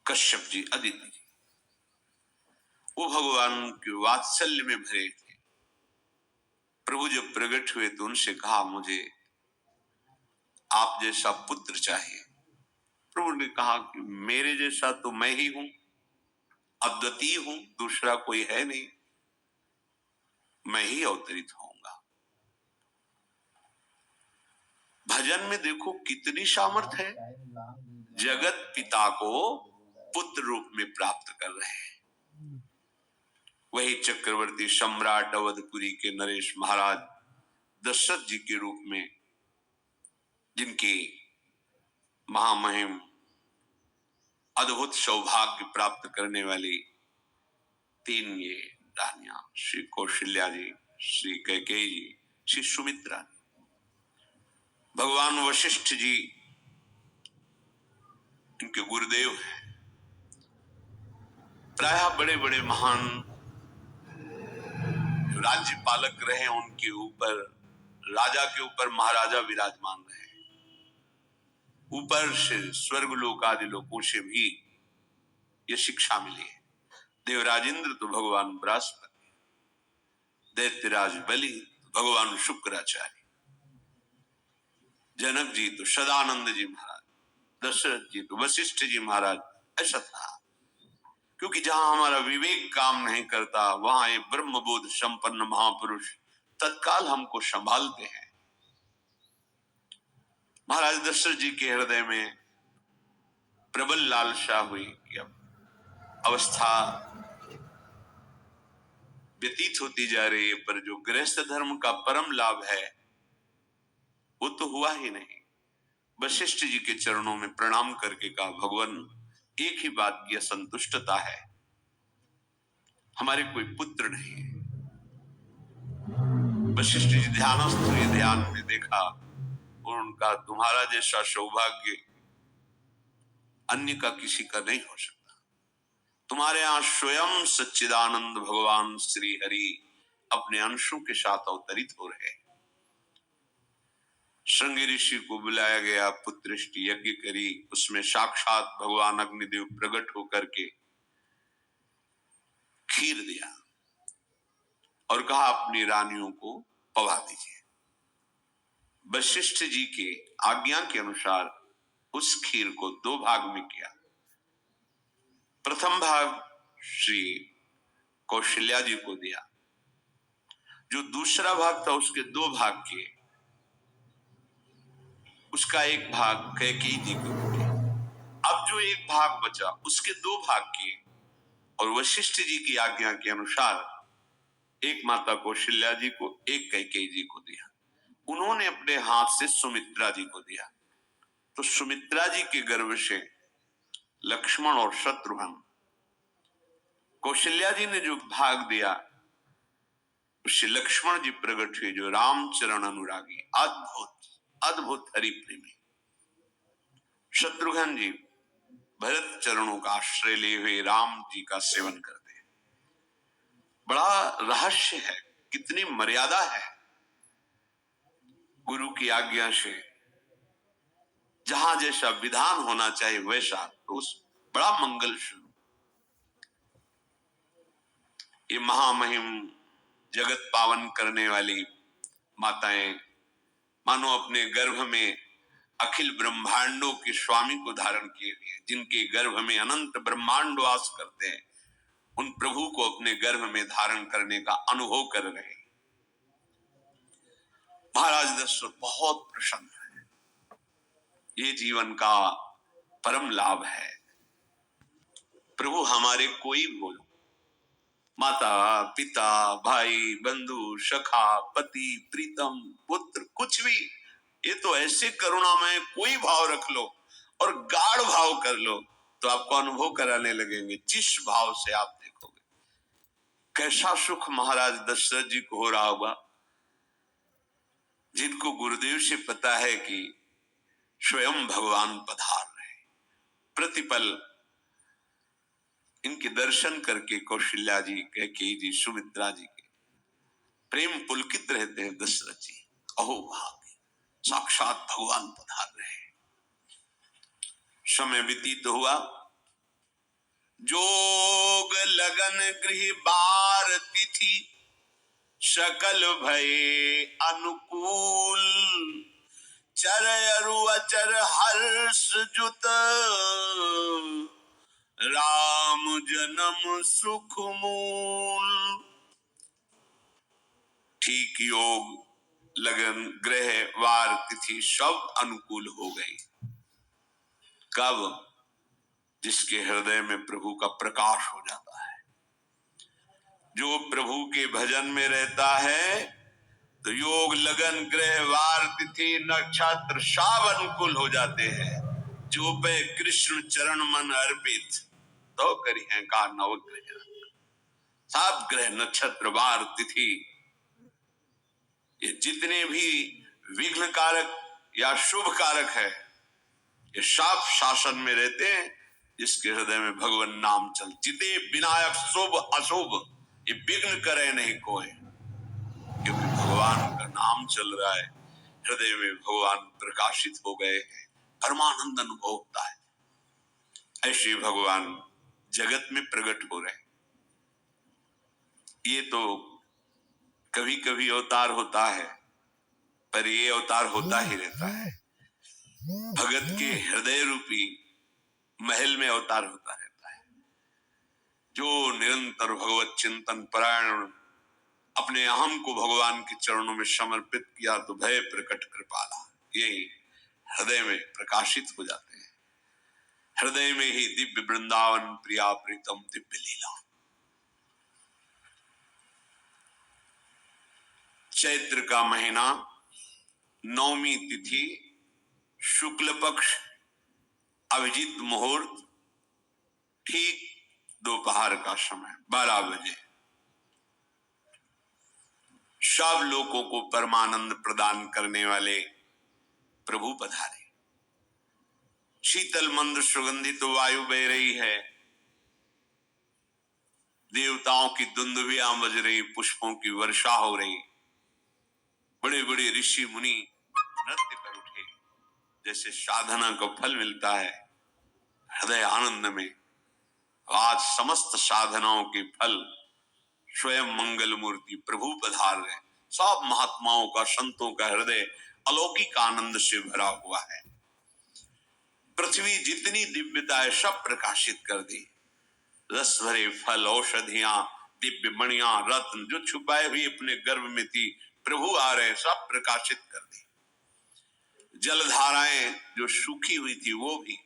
कश्यप जी, अदिति जी, वो भगवान के वात्सल्य में भरे थे। प्रभु जब प्रकट हुए तो उनसे कहा, मुझे आप जैसा पुत्र चाहिए। प्रभु ने कहा कि मेरे जैसा तो मैं ही हूं, अद्वितीय हूं, दूसरा कोई है नहीं, मैं ही अवतरित होऊंगा। भजन में देखो कितनी सामर्थ है। जगत पिता को पुत्र रूप में प्राप्त कर रहे हैं। वही चक्रवर्ती सम्राट अवधपुरी के नरेश महाराज दशरथ जी के रूप में, जिनकी महामहिम अद्भुत सौभाग्य प्राप्त करने वाली तीन ये रानियां, श्री कौशल्या जी, श्री कैकेयी जी, श्री सुमित्रा जी। भगवान वशिष्ठ जी इनके गुरुदेव हैं। प्रायः बड़े बड़े महान राज्य पालक रहे, उनके ऊपर, राजा के ऊपर महाराजा विराजमान रहे। ऊपर से स्वर्गलोक आदि लोकों से भी ये शिक्षा मिली है। देवराजेंद्र तो भगवान बृहस्पति, दैत्यराज बलि तो भगवान शुक्राचार्य, जनक जी तो सदानंद जी महाराज, दशरथ जी तो वशिष्ठ जी महाराज। ऐसा था, क्योंकि जहां हमारा विवेक काम नहीं करता वहां ये ब्रह्मबोध संपन्न महापुरुष तत्काल हमको संभालते हैं। महाराज दशरथ जी के हृदय में प्रबल लालसा हुई कि अब अवस्था व्यतीत होती जा रही है, पर जो गृहस्थ धर्म का परम लाभ है वो तो हुआ ही नहीं। वशिष्ठ जी के चरणों में प्रणाम करके कहा, भगवान एक ही बात की असंतुष्टता है, हमारे कोई पुत्र नहीं है। वशिष्ठ जी ध्यानस्थ हुए, ध्यान में देखा और उनका, तुम्हारा जैसा सौभाग्य अन्य का किसी का नहीं हो सकता। तुम्हारे यहां स्वयं सच्चिदानंद भगवान श्री हरि अपने अंशों के साथ अवतरित हो रहे हैं। श्रृंगी ऋषि को बुलाया गया, पुत्रष्टि यज्ञ करी, उसमें साक्षात भगवान अग्निदेव प्रकट होकर के खीर दिया और कहा अपनी रानियों को पवा दीजिए। वशिष्ठ जी के आज्ञा के अनुसार उस खीर को दो भाग में किया। प्रथम भाग श्री कौशल्या जी को दिया, जो दूसरा भाग था उसके दो भाग किए, उसका एक भाग कैकेयी जी को दिया। अब जो एक भाग बचा उसके दो भाग किए और वशिष्ठ जी की आज्ञा के अनुसार एक माता कौशल्या जी को, एक कैकेयी जी को दिया। उन्होंने अपने हाथ से सुमित्रा जी को दिया। तो सुमित्रा जी के गर्भ से लक्ष्मण और शत्रुघ्न, कौशल्या जी ने जो भाग दिया उससे लक्ष्मण जी प्रकट हुए, जो रामचरण अनुरागी, अद्भुत अद्भुत हरि प्रेमी। शत्रुघ्न जी भरत चरणों का आश्रय लिए हुए राम जी का सेवन करते हैं। बड़ा रहस्य है, कितनी मर्यादा है। गुरु की आज्ञा से जहां जैसा विधान होना चाहिए वैसा, तो उस बड़ा मंगल शुरू। ये महामहिम जगत पावन करने वाली माताएं मानो अपने गर्भ में अखिल ब्रह्मांडों के स्वामी को धारण किए हुए हैं, जिनके गर्भ में अनंत ब्रह्मांड वास करते हैं, उन प्रभु को अपने गर्भ में धारण करने का अनुभव कर रहे हैं। महाराज दशरथ बहुत प्रसन्न है। ये जीवन का परम लाभ है। प्रभु हमारे कोई भी हो, माता पिता भाई बंधु सखा पति प्रीतम पुत्र, कुछ भी, ये तो ऐसे करुणामय कोई भाव रख लो और गाढ़ भाव कर लो तो आपको अनुभव कराने लगेंगे। जिस भाव से आप देखोगे कैसा सुख महाराज दशरथ जी को हो रहा होगा, जिनको गुरुदेव से पता है कि स्वयं भगवान पधार रहे। प्रतिपल इनके दर्शन करके कौशल्या जी, कैकेयी जी, सुमित्रा जी के प्रेम पुलकित रहते हैं। दशरथ जी, अहो भाग्य, साक्षात भगवान पधार रहे। समय व्यतीत हुआ, जोग लगन गृह बार तिथि सकल भये अनुकूल चर अरु अचर हर्ष जुत राम जन्म सुख मूल। ठीक योग लगन ग्रह वार तिथि सब अनुकूल हो गई। कब? जिसके हृदय में प्रभु का प्रकाश हो जाता है, जो प्रभु के भजन में रहता है, तो योग लगन ग्रह वार तिथि नक्षत्र सब अनुकूल हो जाते हैं। जो पे कृष्ण चरण मन अर्पित तो करी है का नवग्रह। सब ग्रह नक्षत्र वार तिथि ये जितने भी विघ्न कारक या शुभ कारक है, ये सब शासन में रहते हैं। जिसके हृदय में भगवान नाम चल जिते विनायक शुभ अशुभ ये विघ्न करे नहीं कोई, क्योंकि भगवान का नाम चल रहा है, हृदय में भगवान प्रकाशित हो गए हैं, परमानंद अनुभव होता है। ऐसे भगवान जगत में प्रकट हो रहे। ये तो कभी कभी अवतार होता है, पर ये अवतार होता ही रहता है। भगत के हृदय रूपी महल में अवतार होता रहता है। जो निरंतर भगवत चिंतन परायण अपने अहम को भगवान के चरणों में समर्पित किया तो भय प्रकट कृपाला यही हृदय में प्रकाशित हो जाते हैं। हृदय में ही दिव्य वृंदावन प्रिया प्रीतम दिव्य लीला। चैत्र का महीना, नौमी तिथि, शुक्ल पक्ष, अभिजीत मुहूर्त, ठीक दोपहर का समय 12 बजे सब लोगों को परमानंद प्रदान करने वाले प्रभु पधारे। शीतल मंद सुगंधित वायु बह रही है, देवताओं की दुंदुभियां बज रही, पुष्पों की वर्षा हो रही, बड़े बड़े ऋषि मुनि नृत्य कर उठे। जैसे साधना को फल मिलता है हृदय आनंद में, आज समस्त साधनाओं के फल स्वयं मंगल मूर्ति प्रभु पधार रहे। सब महात्माओं का, संतों का हृदय अलौकिक आनंद से भरा हुआ है। पृथ्वी जितनी दिव्यता है सब प्रकाशित कर दी। रस भरे फल, औषधियां, दिव्य मणियां, रत्न जो छुपाए हुए अपने गर्भ में थी, प्रभु आ रहे, सब प्रकाशित कर दी। जलधाराएं जो सूखी हुई थी वो भी